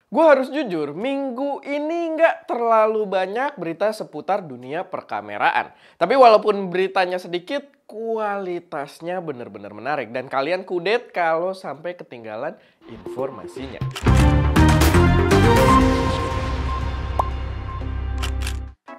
Gue harus jujur, minggu ini nggak terlalu banyak berita seputar dunia perkameraan. Tapi walaupun beritanya sedikit, kualitasnya benar-benar menarik. Dan kalian kudet kalau sampai ketinggalan informasinya.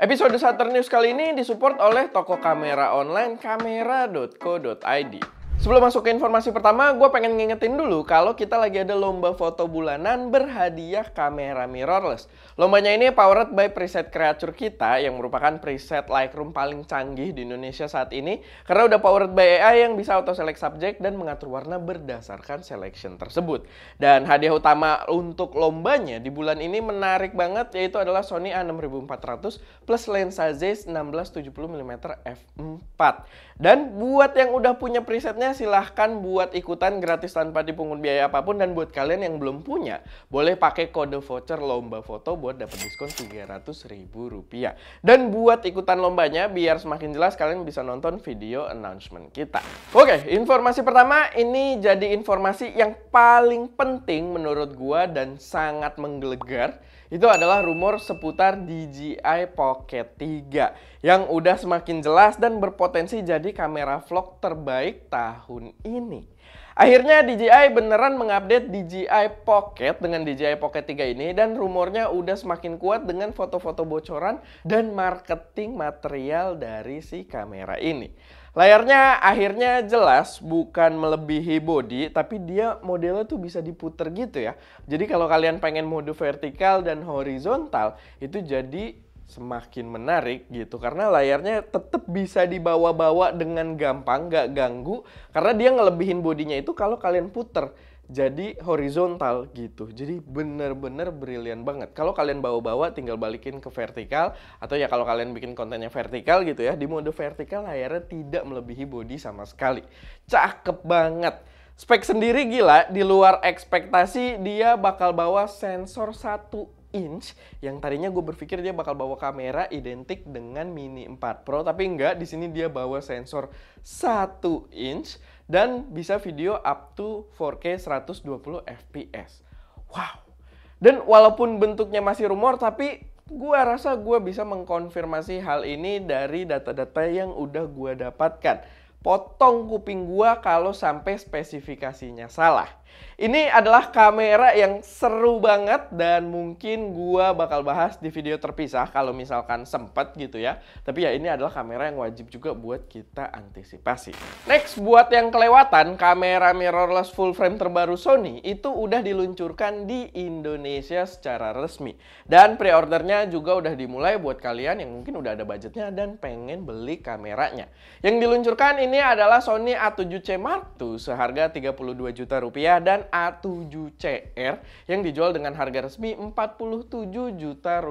Episode Saturn News kali ini disupport oleh toko kamera online kamera.co.id. Sebelum masuk ke informasi pertama, gue pengen ngingetin dulu kalau kita lagi ada lomba foto bulanan berhadiah kamera mirrorless. Lombanya ini powered by preset Creature kita yang merupakan preset Lightroom paling canggih di Indonesia saat ini. Karena udah powered by AI yang bisa auto-select subjek dan mengatur warna berdasarkan selection tersebut. Dan hadiah utama untuk lombanya di bulan ini menarik banget, yaitu adalah Sony A6400 plus lensa Zeiss 16-70mm f4. Dan buat yang udah punya presetnya, silahkan buat ikutan gratis tanpa dipungut biaya apapun. Dan buat kalian yang belum punya, boleh pakai kode voucher lomba foto buat dapat diskon Rp300.000. Dan buat ikutan lombanya, biar semakin jelas, kalian bisa nonton video announcement kita. Oke, informasi pertama ini jadi informasi yang paling penting menurut gua dan sangat menggelegar. Itu adalah rumor seputar DJI Pocket 3 yang udah semakin jelas dan berpotensi jadi kamera vlog terbaik tahun ini. Akhirnya DJI beneran mengupdate DJI Pocket dengan DJI Pocket 3 ini, dan rumornya udah semakin kuat dengan foto-foto bocoran dan marketing material dari si kamera ini. Layarnya akhirnya jelas bukan melebihi body, tapi dia modelnya tuh bisa diputer gitu ya. Jadi kalau kalian pengen mode vertikal dan horizontal, itu jadi semakin menarik gitu. Karena layarnya tetap bisa dibawa-bawa dengan gampang, nggak ganggu. Karena dia ngelebihin bodinya itu kalau kalian puter jadi horizontal gitu. Jadi bener-bener brilian banget. Kalau kalian bawa-bawa tinggal balikin ke vertikal, atau ya kalau kalian bikin kontennya vertikal gitu ya, di mode vertikal layarnya tidak melebihi body sama sekali. Cakep banget. Spek sendiri gila, di luar ekspektasi. Dia bakal bawa sensor 1 inch yang tadinya gue berpikir dia bakal bawa kamera identik dengan Mini 4 Pro, tapi enggak, di sini dia bawa sensor 1 inch dan bisa video up to 4K 120 fps. Wow. Dan walaupun bentuknya masih rumor, tapi gue rasa gue bisa mengkonfirmasi hal ini dari data-data yang udah gue dapatkan. Potong kuping gua kalau sampai spesifikasinya salah. Ini adalah kamera yang seru banget dan mungkin gua bakal bahas di video terpisah kalau misalkan sempet gitu ya. Tapi ya ini adalah kamera yang wajib juga buat kita antisipasi. Next, buat yang kelewatan, kamera mirrorless full frame terbaru Sony itu udah diluncurkan di Indonesia secara resmi. Dan pre-ordernya juga udah dimulai buat kalian yang mungkin udah ada budgetnya dan pengen beli kameranya. Yang diluncurkan ini adalah Sony A7C Mark II seharga Rp32 juta dan A7CR yang dijual dengan harga resmi Rp47 juta.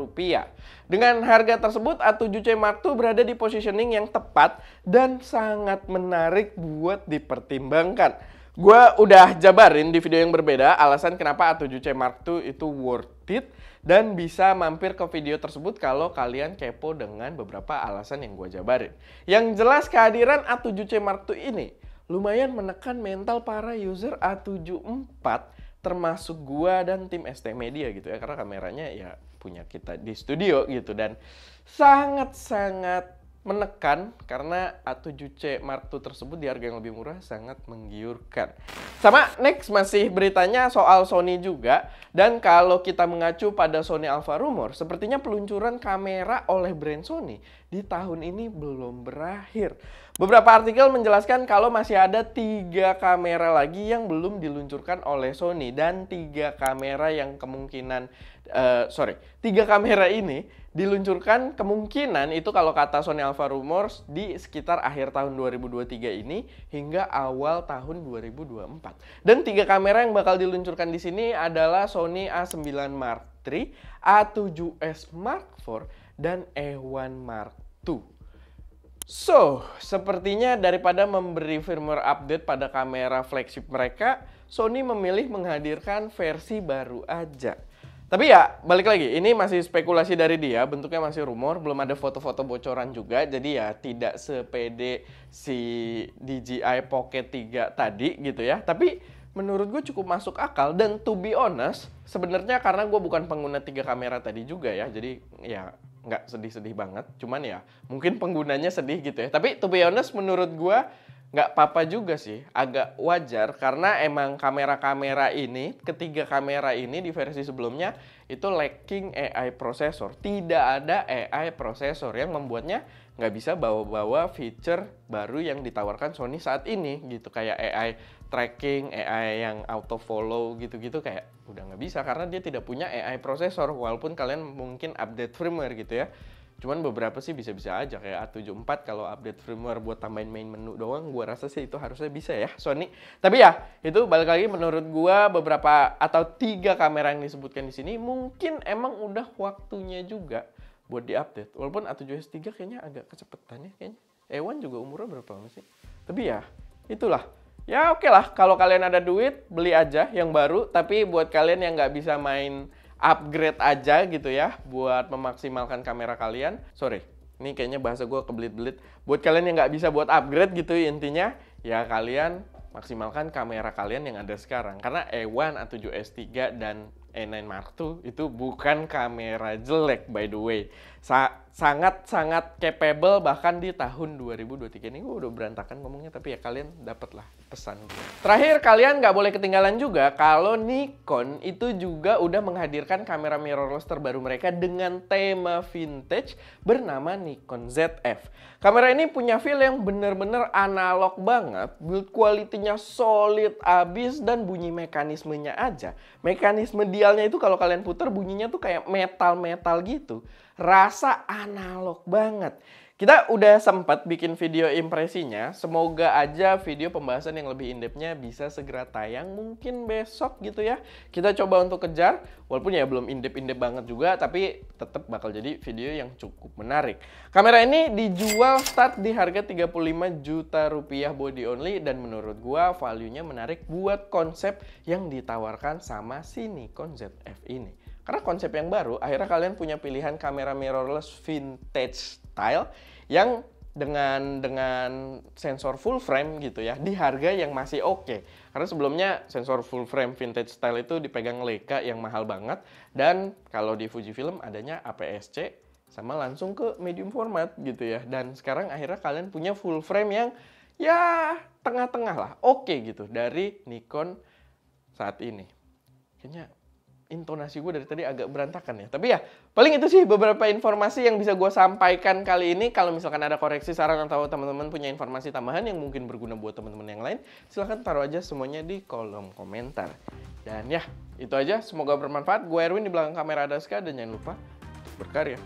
Dengan harga tersebut, A7C Mark II berada di positioning yang tepat dan sangat menarik buat dipertimbangkan. Gue udah jabarin di video yang berbeda alasan kenapa A7C Mark II itu worth it, dan bisa mampir ke video tersebut kalau kalian kepo dengan beberapa alasan yang gue jabarin. Yang jelas kehadiran A7C Mark II ini lumayan menekan mental para user A74 termasuk gua dan tim ST Media gitu ya, karena kameranya ya punya kita di studio gitu, dan sangat-sangat menekan karena A7C Mark II tersebut di harga yang lebih murah sangat menggiurkan. Sama next masih beritanya soal Sony juga, dan kalau kita mengacu pada Sony Alpha Rumor, sepertinya peluncuran kamera oleh brand Sony di tahun ini belum berakhir. Beberapa artikel menjelaskan kalau masih ada 3 kamera lagi yang belum diluncurkan oleh Sony, dan 3 kamera yang kemungkinan 3 kamera ini diluncurkan kemungkinan itu kalau kata Sony Alpha Rumors di sekitar akhir tahun 2023 ini hingga awal tahun 2024. Dan 3 kamera yang bakal diluncurkan di sini adalah Sony A9 Mark III, A7S Mark IV, dan E1 Mark II. So, sepertinya daripada memberi firmware update pada kamera flagship mereka, Sony memilih menghadirkan versi baru aja. Tapi ya, balik lagi, ini masih spekulasi dari dia, bentuknya masih rumor, belum ada foto-foto bocoran juga, jadi ya tidak sepede si DJI Pocket 3 tadi gitu ya. Tapi menurut gue cukup masuk akal. Dan to be honest, sebenarnya karena gue bukan pengguna 3 kamera tadi juga ya, jadi ya nggak sedih-sedih banget. Cuman ya mungkin penggunanya sedih gitu ya. Tapi to be honest menurut gue nggak apa-apa juga sih, agak wajar karena emang kamera-kamera ini, ketiga kamera ini di versi sebelumnya itu lacking AI processor. Tidak ada AI processor yang membuatnya nggak bisa bawa-bawa feature baru yang ditawarkan Sony saat ini gitu. Kayak AI tracking, AI yang auto follow gitu-gitu kayak udah nggak bisa karena dia tidak punya AI processor. Walaupun kalian mungkin update firmware gitu ya. Cuman beberapa sih bisa-bisa aja kayak A74 kalau update firmware buat tambahin main menu doang, gua rasa sih itu harusnya bisa ya Sony. Tapi ya, itu balik lagi menurut gua beberapa atau 3 kamera yang disebutkan di sini mungkin emang udah waktunya juga buat diupdate. Walaupun A7S3 kayaknya agak kecepetan ya kayaknya. A1 juga umurnya berapa lama sih? Tapi ya, itulah. Ya oke lah, kalau kalian ada duit, beli aja yang baru. Tapi buat kalian yang nggak bisa main upgrade aja gitu ya buat memaksimalkan kamera kalian. Sorry, ini kayaknya bahasa gue kebelit-belit. Buat kalian yang nggak bisa buat upgrade gitu intinya, ya kalian maksimalkan kamera kalian yang ada sekarang. Karena A1, A7S3, dan A9 Mark II itu bukan kamera jelek by the way. Sangat-sangat capable bahkan di tahun 2023 ini. Gue udah berantakan ngomongnya tapi ya kalian dapet lah pesan gue. Terakhir, kalian nggak boleh ketinggalan juga kalau Nikon itu juga udah menghadirkan kamera mirrorless terbaru mereka dengan tema vintage bernama Nikon ZF. Kamera ini punya feel yang bener-bener analog banget, build quality-nya solid abis, dan bunyi mekanismenya aja. Mekanisme dialnya itu kalau kalian putar bunyinya tuh kayak metal-metal gitu. Rasa analog banget. Kita udah sempat bikin video impresinya. Semoga aja video pembahasan yang lebih in-depth-nya bisa segera tayang. Mungkin besok gitu ya. Kita coba untuk kejar. Walaupun ya belum in-depth banget juga. Tapi tetap bakal jadi video yang cukup menarik. Kamera ini dijual start di harga 35 juta rupiah body only. Dan menurut gua value-nya menarik buat konsep yang ditawarkan sama si Nikon ZF ini. Karena konsep yang baru, akhirnya kalian punya pilihan kamera mirrorless vintage style yang dengan sensor full frame gitu ya, di harga yang masih oke. Karena sebelumnya sensor full frame vintage style itu dipegang Leica yang mahal banget, dan kalau di Fujifilm adanya APS-C sama langsung ke medium format gitu ya. Dan sekarang akhirnya kalian punya full frame yang ya tengah-tengah lah, oke gitu dari Nikon saat ini. Kayaknya intonasi gue dari tadi agak berantakan ya. Tapi ya, paling itu sih beberapa informasi yang bisa gue sampaikan kali ini. Kalau misalkan ada koreksi, saran, atau teman-teman punya informasi tambahan yang mungkin berguna buat teman-teman yang lain, silahkan taruh aja semuanya di kolom komentar. Dan ya, itu aja. Semoga bermanfaat. Gue Erwin, di belakang kamera ada Ska, dan jangan lupa berkarya.